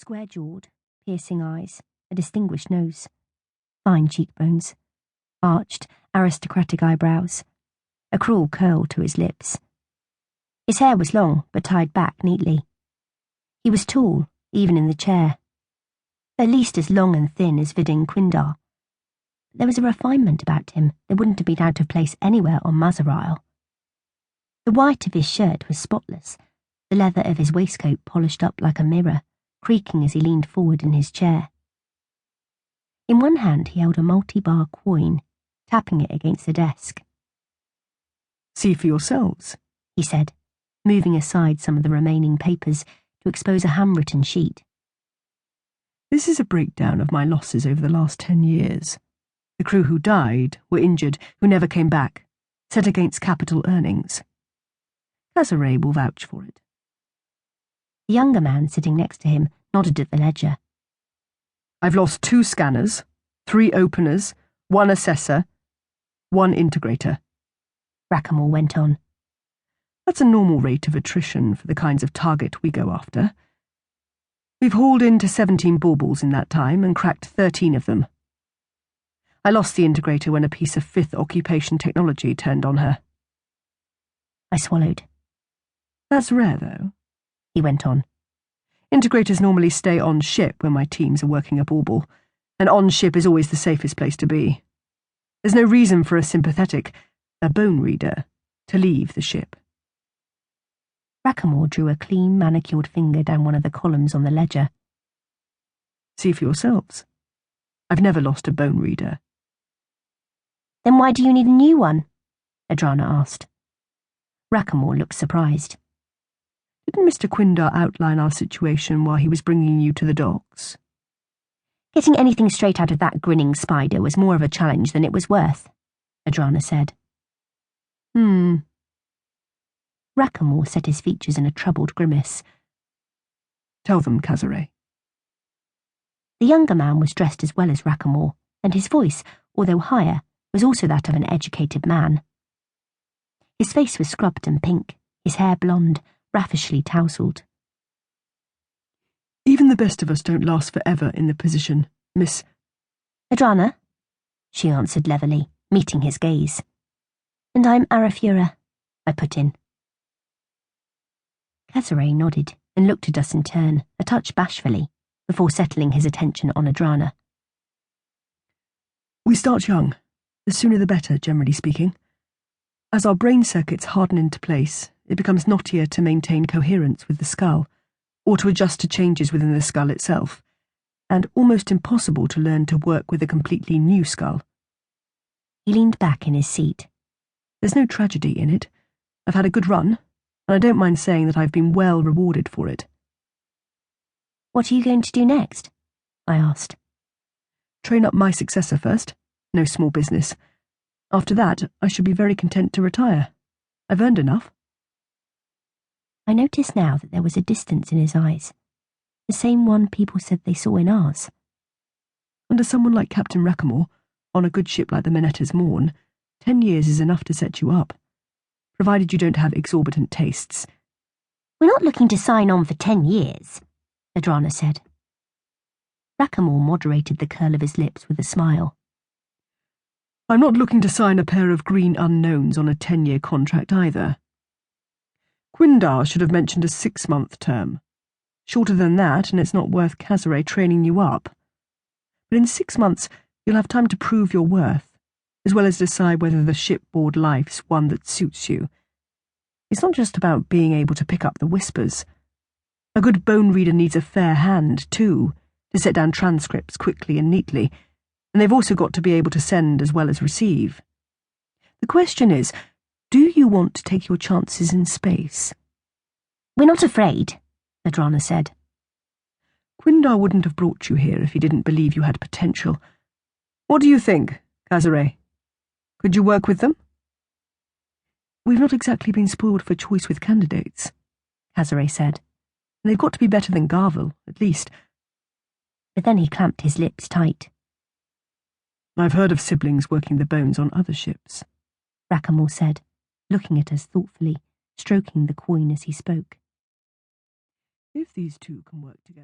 Square-jawed, piercing eyes, a distinguished nose, fine cheekbones, arched, aristocratic eyebrows, a cruel curl to his lips. His hair was long, but tied back neatly. He was tall, even in the chair, at least as long and thin as Vidin Quindar. There was a refinement about him that wouldn't have been out of place anywhere on Mazaril. The white of his shirt was spotless, the leather of his waistcoat polished up like a mirror, creaking as he leaned forward in his chair. In one hand he held a multi-bar coin, tapping it against the desk. "See for yourselves," he said, moving aside some of the remaining papers to expose a handwritten sheet. "This is a breakdown of my losses over the last 10 years. The crew who died, were injured, who never came back, set against capital earnings. Casare will vouch for it." The younger man sitting next to him nodded at the ledger. "I've lost 2 scanners, 3 openers, 1 assessor, 1 integrator," Rackamore went on. "That's a normal rate of attrition for the kinds of target we go after. We've hauled into 17 baubles in that time and cracked 13 of them. I lost the integrator when a piece of 5th occupation technology turned on her." I swallowed. "That's rare, though," he went on. "Integrators normally stay on ship when my teams are working a bauble, and on ship is always the safest place to be. There's no reason for a bone reader, to leave the ship." Rackamore drew a clean, manicured finger down one of the columns on the ledger. "See for yourselves. I've never lost a bone reader." "Then why do you need a new one?" Adrana asked. Rackamore looked surprised. "Didn't Mr. Quindar outline our situation while he was bringing you to the docks?" "Getting anything straight out of that grinning spider was more of a challenge than it was worth," Adrana said. Rackamore set his features in a troubled grimace. "Tell them, Casare." The younger man was dressed as well as Rackamore, and his voice, although higher, was also that of an educated man. His face was scrubbed and pink, his hair blonde, raffishly tousled. "Even the best of us don't last forever in the position, Miss—" "Adrana," she answered levelly, meeting his gaze. "And I'm Arafura," I put in. Casare nodded and looked at us in turn, a touch bashfully, before settling his attention on Adrana. "We start young. The sooner the better, generally speaking. As our brain circuits harden into place, it becomes knottier to maintain coherence with the skull, or to adjust to changes within the skull itself, and almost impossible to learn to work with a completely new skull." He leaned back in his seat. "There's no tragedy in it. I've had a good run, and I don't mind saying that I've been well rewarded for it." "What are you going to do next?" I asked. "Train up my successor first. No small business. After that, I should be very content to retire. I've earned enough." I noticed now that there was a distance in his eyes, the same one people said they saw in ours. "Under someone like Captain Rackamore, on a good ship like the Manetta's Morn, 10 years is enough to set you up, provided you don't have exorbitant tastes." "We're not looking to sign on for 10 years, Adrana said. Rackamore moderated the curl of his lips with a smile. "I'm not looking to sign a pair of green unknowns on a 10-year contract either. Quindar should have mentioned a 6-month term. Shorter than that, and it's not worth Casare training you up. But in 6 months, you'll have time to prove your worth, as well as decide whether the shipboard life's one that suits you. It's not just about being able to pick up the whispers. A good bone reader needs a fair hand, too, to set down transcripts quickly and neatly, and they've also got to be able to send as well as receive. The question is, do you want to take your chances in space?" "We're not afraid," Adrana said. "Quindar wouldn't have brought you here if he didn't believe you had potential. What do you think, Casare? Could you work with them?" "We've not exactly been spoiled for choice with candidates," Casare said. "And they've got to be better than Garvel, at least." But then he clamped his lips tight. "I've heard of siblings working the bones on other ships," Rackamore said, looking at us thoughtfully, stroking the coin as he spoke. "If these two can work together..."